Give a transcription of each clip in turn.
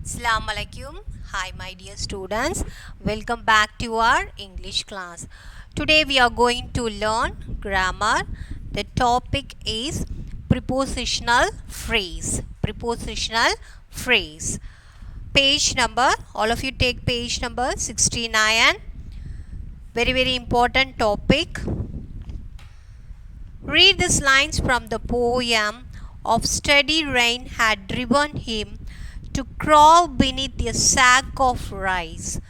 Assalamu alaikum. Hi my dear students. Welcome back to our English class. Today we are going to learn grammar. The topic is prepositional phrase. Prepositional phrase. Page number, all of you take page number 69. Very important topic. Read these lines from the poem. Of steady rain had driven him to crawl beneath a sack of rice,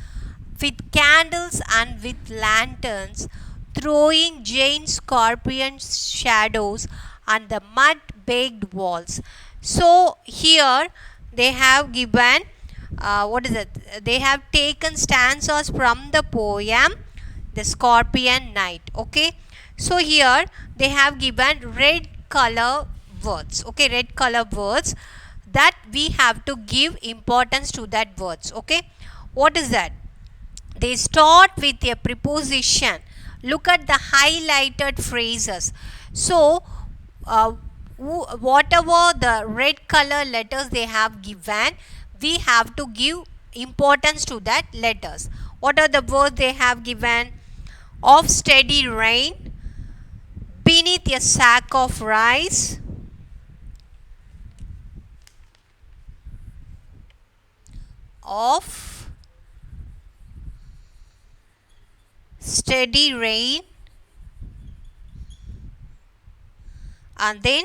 with candles and with lanterns, throwing giant scorpion shadows on the mud-baked walls. So here they have given They have taken stanzas from the poem The Scorpion Night. Okay. So here they have given red color words. Okay, red color words that we have to give importance to that words. Okay, what is that? They start with a preposition. Look at the highlighted phrases. So whatever the red color letters they have given, we have to give importance to that letters. What are the words they have given? Of steady rain, beneath a sack of rice, of steady rain, and then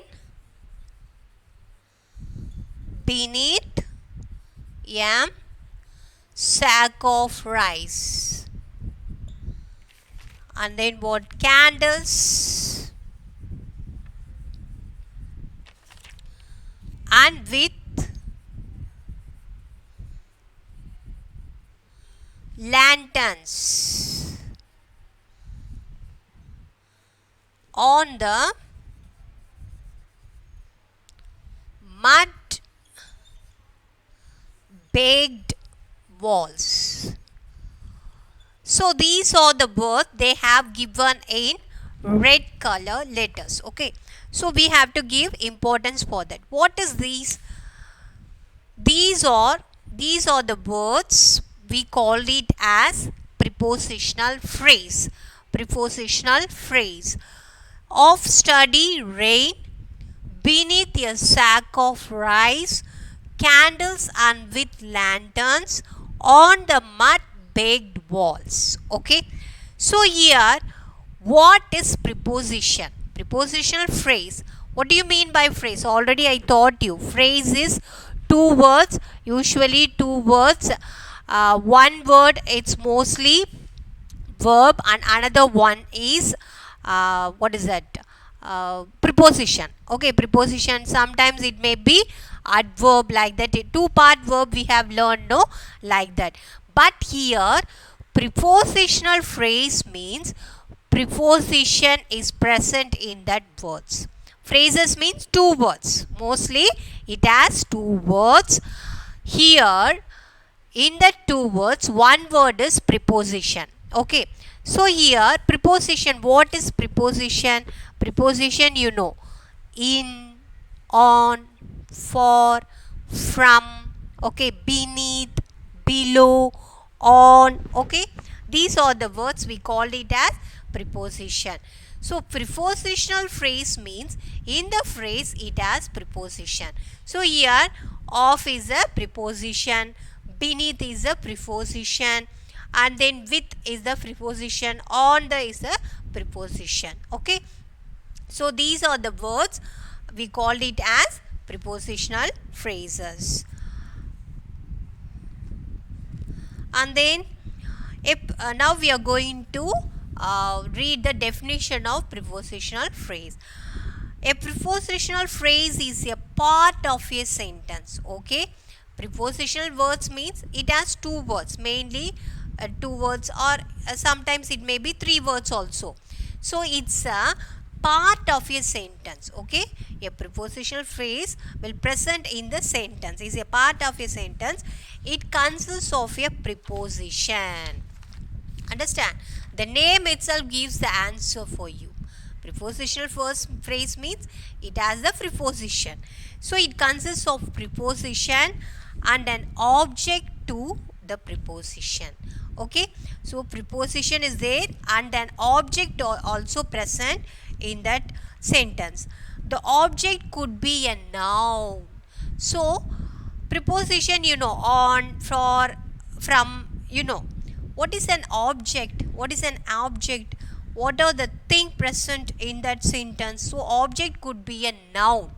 beneath a sack of rice, and then what? Candles, and with lanterns on the mud baked walls. So these are the words they have given in red color letters. Okay, so we have to give importance for that. What is these? These are the words, we call it as prepositional phrase. Prepositional phrase. Of steady rain, beneath a sack of rice, candles and with lanterns on the mud baked walls. Okay, so here what is preposition? Prepositional phrase. What do you mean by phrase? Already I taught you. Phrase is two words, usually two words. One word it's mostly verb and another one is preposition. Okay, preposition, sometimes it may be adverb, like that. A two-part verb we have learned, no, like that. But here prepositional phrase means preposition is present in that words. Phrases means two words, mostly it has two words. Here in the two words, one word is preposition. Okay, so here preposition, what is preposition? Preposition, you know, in, on, for, from, okay, beneath, below, on. Okay, these are the words, we call it as preposition. So prepositional phrase means in the phrase it has preposition. So here of is a preposition, beneath is a preposition, and then with is the preposition, on the is a preposition. Okay, so these are the words, we call it as prepositional phrases. And then now we are going to read the definition of prepositional phrase. A prepositional phrase is a part of a sentence. Okay, prepositional words means it has two words, mainly two words, or sometimes it may be three words also. So it's a part of a sentence. Okay, a prepositional phrase will present in the sentence, is a part of a sentence. It consists of a preposition. Understand? The name itself gives the answer for you. Prepositional first phrase means it has the preposition. So it consists of preposition and an object to the preposition. Okay, so preposition is there and an object also present in that sentence. The object could be a noun. So preposition, on, for, from, what is an object? What is an object? What are the thing present in that sentence? So object could be a noun.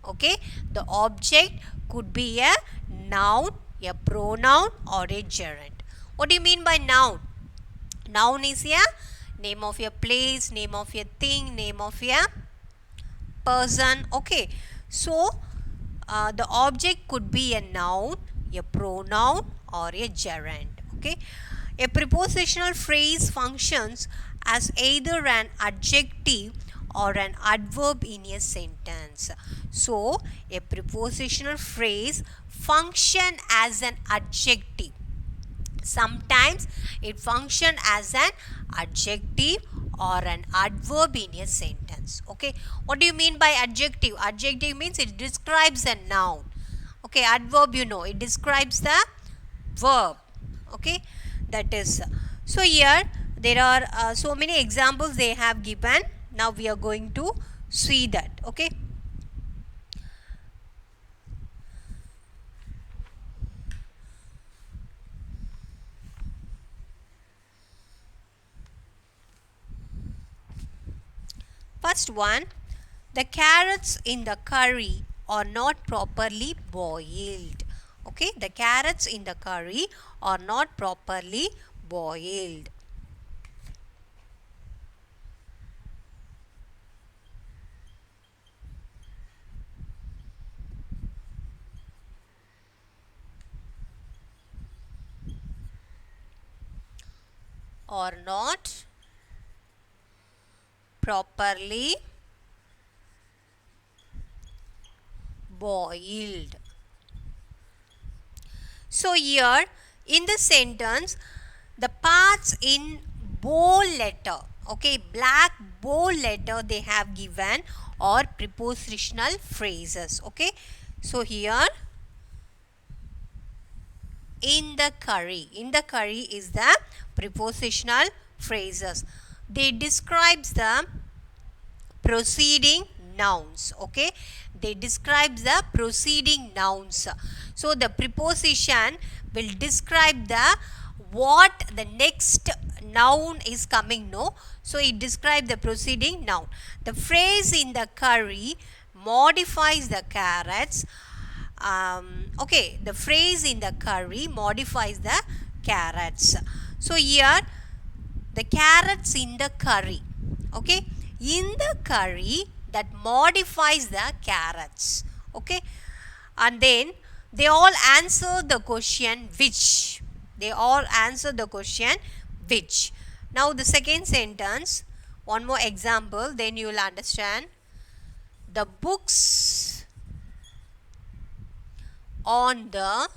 Okay, the object could be a noun, a pronoun, or a gerund. What do you mean by noun? Noun is a name of a place, name of a thing, name of a person. Okay, so the object could be a noun, a pronoun, or a gerund. Okay, a prepositional phrase functions as either an adjective or an adverb in a sentence. So a prepositional phrase function as an adjective. Sometimes it function as an adjective or an adverb in a sentence. Okay, what do you mean by adjective? Adjective means it describes a noun. Okay, adverb, it describes the verb. Okay, that is. So here there are so many examples they have given. Now we are going to see that. Okay, first one, the carrots in the curry are not properly boiled. Okay, the carrots in the curry are not properly boiled. Are not properly boiled. So here in the sentence, the parts in bold letter, okay, black bold letter they have given are prepositional phrases. Okay, so here in the curry is the prepositional phrases. They describes the proceeding nouns. Okay, they describe the proceeding nouns. So the preposition will describe the what the next noun is coming. No, so it describes the proceeding noun. The phrase in the curry modifies the carrots. Okay, the phrase in the curry modifies the carrots. So here the carrots in the curry. Okay, in the curry that modifies the carrots. Okay, and then they all answer the question which. They all answer the question which. Now the second sentence, one more example, then you will understand. The books on the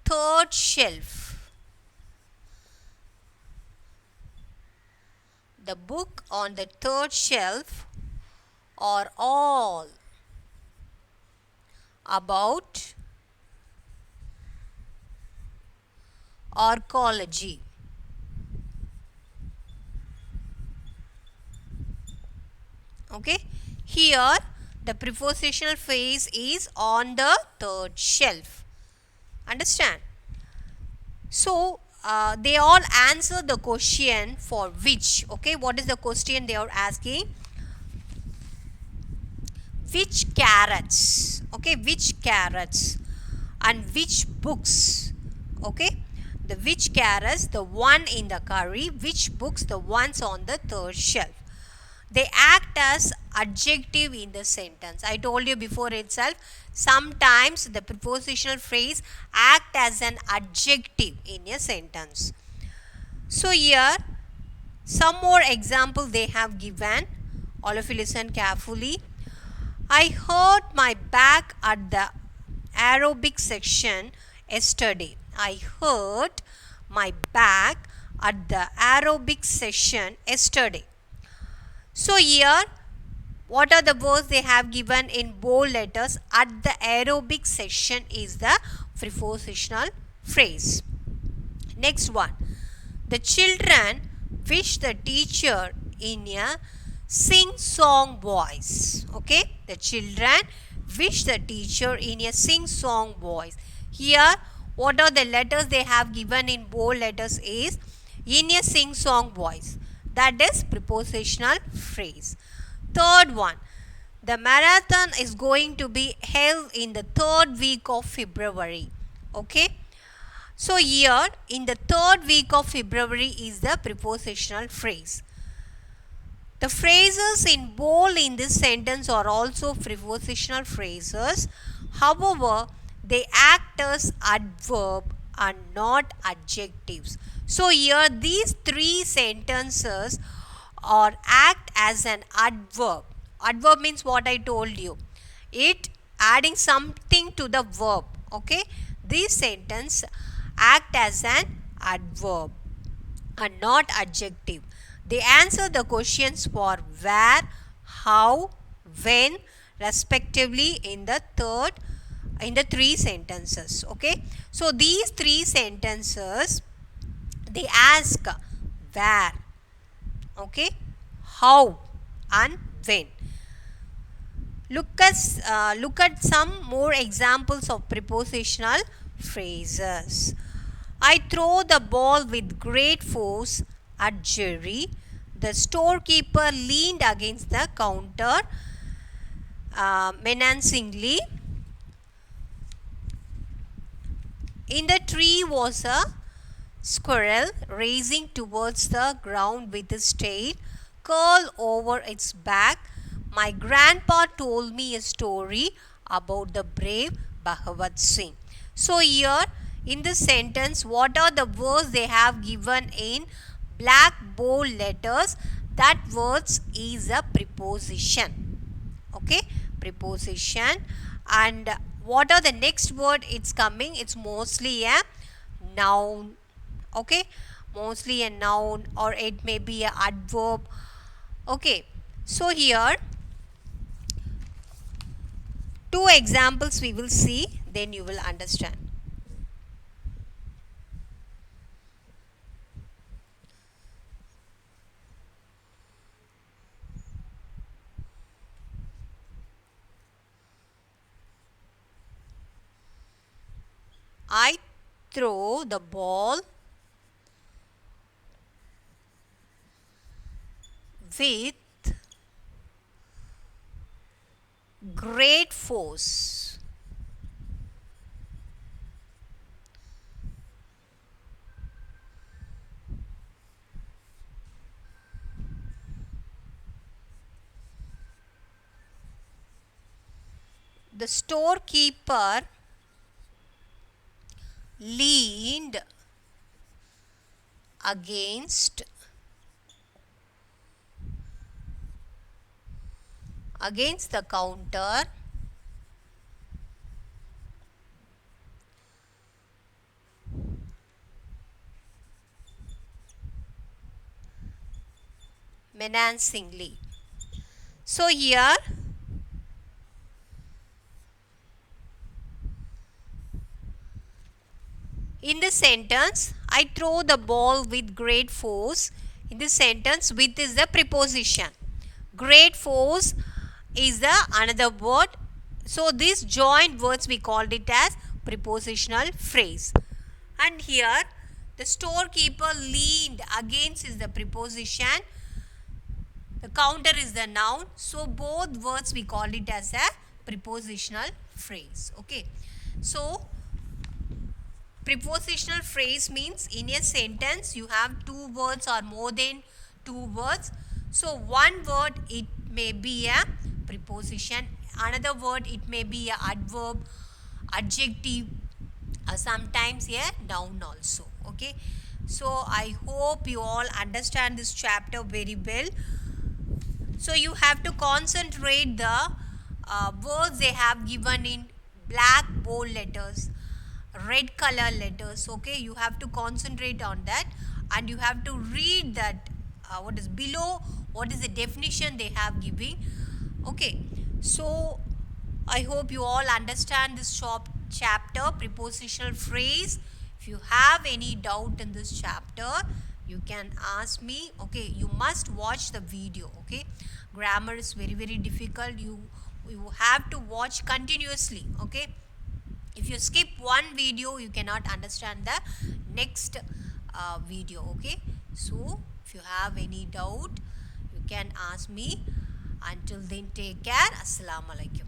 third shelf. The book on the third shelf are all about archaeology. Okay, here the prepositional phrase is on the third shelf. Understand? So they all answer the question for which. Okay, what is the question they are asking? Which carrots? Okay, which carrots and which books? Okay, the which carrots, the one in the curry, which books, the ones on the third shelf. They act as adjective in the sentence. I told you before itself, sometimes the prepositional phrase act as an adjective in a sentence. So here some more example they have given. All of you listen carefully. I hurt my back at the aerobic section yesterday. I hurt my back at the aerobic session yesterday. So here What are the words they have given in bold letters at the aerobic session is the prepositional phrase. Next one. The children wish the teacher in a sing-song voice. Okay. The children wish the teacher in a sing-song voice. Here, what are the letters they have given in bold letters is in a sing-song voice. That is prepositional phrase. Third one. The marathon is going to be held in the third week of February. Okay. So here in the third week of February is the prepositional phrase. The phrases in bold in this sentence are also prepositional phrases. However, they act as adverb and not adjectives. So here these three sentences are act as an adverb. Adverb means what I told you. It adding something to the verb. Okay. This sentence act as an adverb and not adjective. They answer the questions for where, how, when respectively in the three sentences. Okay. So these three sentences they ask where, okay, how and when. Look at some more examples of prepositional phrases. I throw the ball with great force at Jerry. The storekeeper leaned against the counter menacingly. In the tree was a squirrel racing towards the ground with its tail curled over its back. My grandpa told me a story about the brave Bhagavad Singh. So here in this sentence, what are the words they have given in black bold letters? That words is a preposition. Okay, preposition. And what are the next word it's coming? It's mostly a noun. Okay, mostly a noun, or it may be a adverb. Okay, so here two examples we will see, then you will understand. I throw the ball with great force. The storekeeper leaned against the counter menacingly. So here in this sentence, I throw the ball with great force. In this sentence, with is the preposition. Great force is the another word. So these joint words we called it as prepositional phrase. And here the storekeeper leaned against is the preposition. The counter is the noun. So both words we call it as a prepositional phrase. Okay. So prepositional phrase means in a sentence you have two words or more than two words. So one word it may be a preposition, another word it may be a adverb, adjective, sometimes a noun also. Okay. So I hope you all understand this chapter very well. So you have to concentrate the words they have given in black bold letters, red color letters. Okay, you have to concentrate on that, and you have to read that what is below, what is the definition they have given, Okay, so I hope you all understand this short chapter, prepositional phrase. If you have any doubt in this chapter, you can ask me. Okay, you must watch the video. Okay, grammar is very difficult. You have to watch continuously. Okay, if you skip one video, you cannot understand the next video. Okay, so if you have any doubt, you can ask me. Until then, take care. Assalamu alaikum.